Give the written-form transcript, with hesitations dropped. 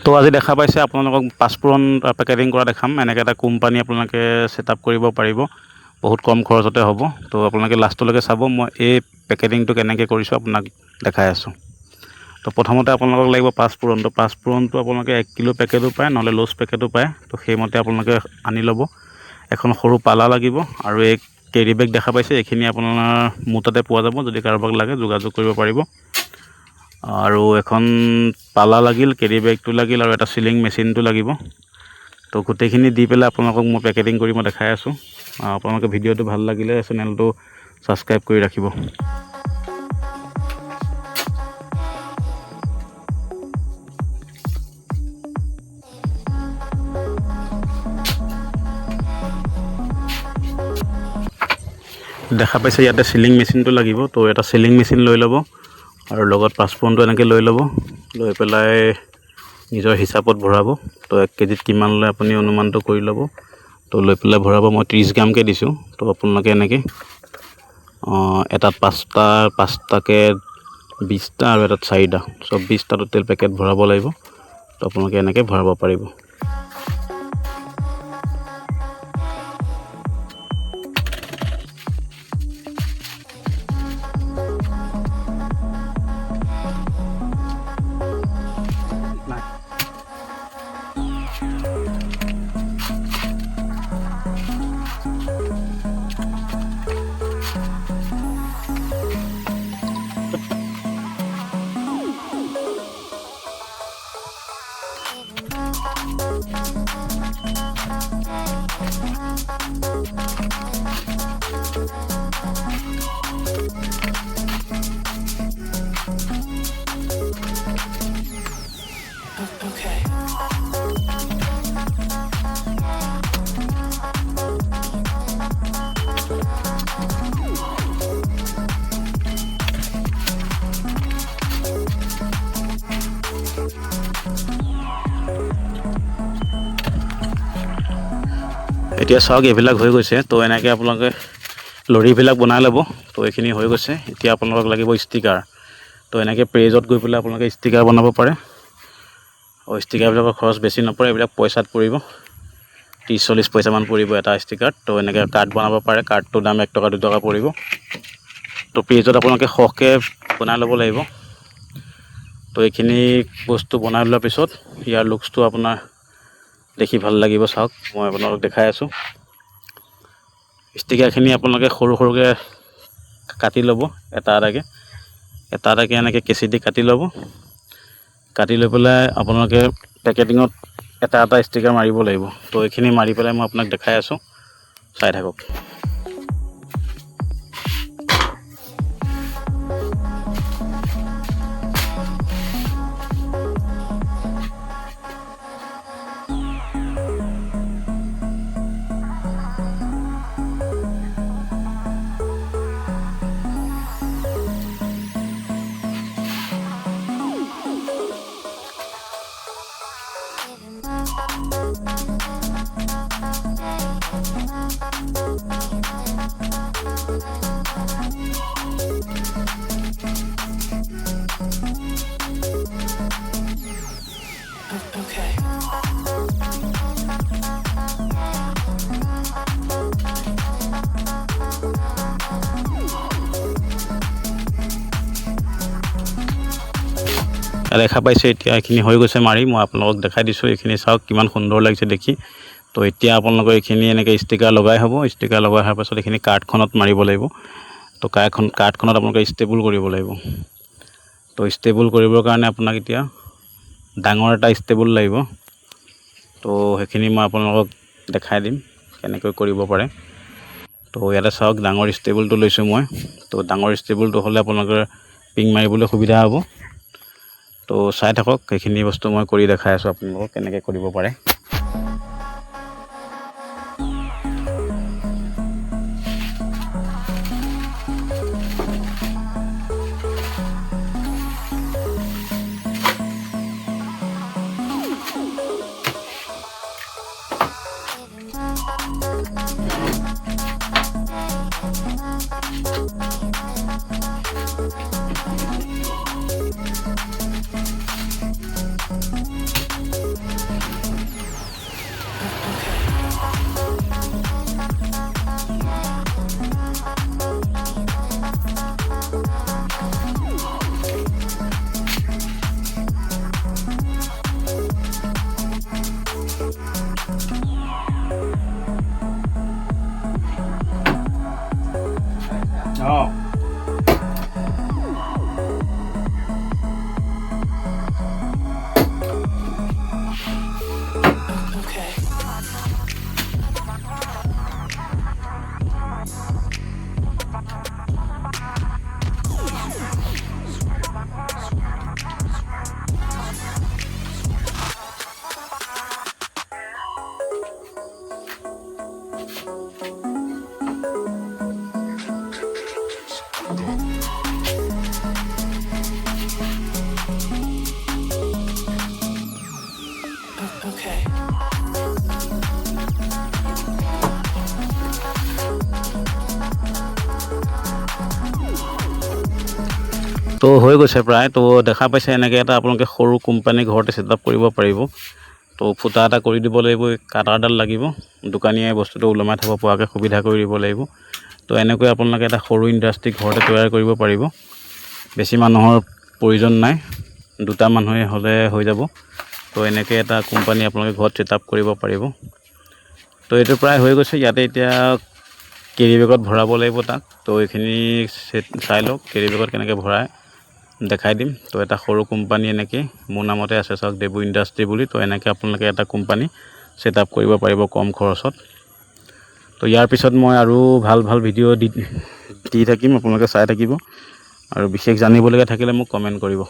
তো আজি দেখা পাইছে আপোনালোকক পাঁচফোৰণ পেকেটিং কৰা দেখাম। এনেকৈ এটা কোম্পানী আপোনালোকে ছেটআপ কৰিব পাৰিব, বহুত কম খৰচতে হ'ব। তো আপোনালোকে লাষ্টলৈকে চাব, মই এই পেকেটিংটো কেনেকৈ কৰিছোঁ আপোনাক দেখাই আছোঁ। তো প্ৰথমতে আপোনালোকক লাগিব পাঁচফোৰণ। তো পাঁচফোৰণটো আপোনালোকে 1 কিলো পেকেটো পায়, নহ'লে লুজ পেকেটো পায়। তো সেইমতে আপোনালোকে আনি ল'ব। এখন সৰু পালা লাগিব আৰু এই কেৰি বেগ দেখা পাইছে, এইখিনি আপোনাৰ মোৰ তাতে পোৱা যাব, যদি কাৰোবাক লাগে যোগাযোগ কৰিব পাৰিব। আৰু এখন পালা লাগিল, কেৰি বেগটো লাগিল আৰু এটা চিলিং মেচিনটো লাগিব। তো গোটেইখিনি দি পেলাই আপোনালোকক মই পেকেটিং কৰি মই দেখাই আছোঁ। আপোনালোকে ভিডিঅ'টো ভাল লাগিলে চেনেলটো ছাবস্ক্ৰাইব কৰি ৰাখিব। দেখা পাইছে ইয়াতে চিলিং মেচিনটো লাগিব। তো এটা চিলিং মেচিন লৈ ল'ব আৰু লগত পাঁচফোৰণটো এনেকৈ লৈ ল'ব, লৈ পেলাই নিজৰ হিচাপত ভৰাব। তো 1 কেজিত কিমান লয় আপুনি অনুমানটো কৰি ল'ব। তো লৈ পেলাই ভৰাব। মই 30 গ্ৰামকৈ দিছোঁ। তো আপোনালোকে এনেকৈ এটাত 5টাকৈ 20টা আৰু এটাত 4টা, 24টা টোটেল পেকেট ভৰাব লাগিব। তো আপোনালোকে এনেকৈ ভৰাব পাৰিব। এতিয়া চাওক এইবিলাক হৈ গৈছে। তো এনেকৈ আপোনালোকে লৰিবিলাক বনাই ল'ব। তো এইখিনি হৈ গৈছে। এতিয়া আপোনালোকক লাগিব ষ্টিকাৰ। তো এনেকৈ পেজত গৈ পেলাই আপোনালোকে ষ্টিকাৰ বনাব পাৰে। আৰু ষ্টিকাৰবিলাকৰ খৰচ বেছি নপৰে, এইবিলাক পইচাত পৰিব, 30-40 পইচামান পৰিব এটা ষ্টিকাৰত। তো এনেকৈ কাৰ্ড বনাব পাৰে, কাৰ্ডটোৰ দাম 1 টকা 2 টকা পৰিব। তো পেজত আপোনালোকে সৰহকৈ বনাই ল'ব লাগিব। তো এইখিনি বস্তু বনাই লোৱাৰ পিছত ইয়াৰ লুকছটো আপোনাৰ দেখি ভাল লাগিব। চাওক মই আপোনালোকক দেখাই আছোঁ। ষ্টিকাৰখিনি আপোনালোকে সৰু সৰুকৈ কাটি ল'ব, এটা এটাকৈ এনেকৈ কেঁচি দি কাটি ল'ব। কাটি লৈ পেলাই আপোনালোকে পেকেটিঙত এটা ষ্টিকাৰ মাৰিব লাগিব। তো এইখিনি মাৰি পেলাই মই আপোনাক দেখাই আছোঁ, চাই থাকক। দেখা পাইছে এতিয়া এইখিনি হৈ গৈছে মাৰি, মই আপোনালোকক দেখাই দিছোঁ। এইখিনি চাওক কিমান সুন্দৰ লাগিছে দেখি। তো এতিয়া আপোনালোকৰ এইখিনি এনেকৈ ষ্টিকাৰ লগাই হ'ব। ষ্টিকাৰ লগাই অহাৰ পাছত এইখিনি কাৰ্ডখনত মাৰিব লাগিব। তো কাৰ্ডখনত আপোনালোকে ষ্টেবল কৰিব লাগিব। তো ষ্টেবল কৰিবৰ কাৰণে আপোনাক এতিয়া ডাঙৰ এটা ষ্টেবল লাগিব। তো সেইখিনি মই আপোনালোকক দেখাই দিম কেনেকৈ কৰিব পাৰে। তো ইয়াতে চাওক ডাঙৰ ষ্টেবলটো লৈছোঁ মই। তো ডাঙৰ ষ্টেবলটো হ'লে আপোনালোকৰ পিং মাৰিবলৈ সুবিধা হ'ব। তো চাই থাকক, সেইখিনি বস্তু মই কৰি দেখাই আছোঁ আপোনালোকক কেনেকৈ কৰিব পাৰে। Okay. তো হৈ গৈছে প্ৰায়। তো দেখা পাইছে এনেকৈ এটা আপোনালোকে সৰু কোম্পানী ঘৰতে ছেটআপ কৰিব পাৰিব। তো ফুটা এটা কৰি দিব লাগিব, কাটাৰডাল লাগিব, দোকানীয়ে বস্তুটো ওলমাই থ'ব পৰাকৈ সুবিধা কৰি দিব লাগিব। তো এনেকৈ আপোনালোকে এটা সৰু ইণ্ডাষ্ট্ৰি ঘৰতে তৈয়াৰ কৰিব পাৰিব। বেছি মানুহৰ প্ৰয়োজন নাই, 2টা মানুহে হ'লে হৈ যাব। তো এনেকৈ এটা কোম্পানী আপোনালোকে ঘৰত ছেটআপ কৰিব পাৰিব। তো এইটো প্ৰায় হৈ গৈছে। ইয়াতে এতিয়া কেৰি বেগত ভৰাব লাগিব তাক। তো এইখিনি চাই লওক, কেৰি বেগত কেনেকৈ ভৰাই দেখাই দিম। তো এটা সৰু কোম্পানী এনেকৈ মোৰ নামতে আছে চাওক, দেবু ইণ্ডাষ্ট্ৰি বুলি। তো এনেকৈ আপোনালোকে এটা কোম্পানী ছেটআপ কৰিব পাৰিব কম খৰচত। তো ইয়াৰ পিছত মই আৰু ভাল ভাল ভিডিঅ' দি থাকিম, আপোনালোকে চাই থাকিব। আৰু বিশেষ জানিবলগীয়া থাকিলে মোক কমেণ্ট কৰিব।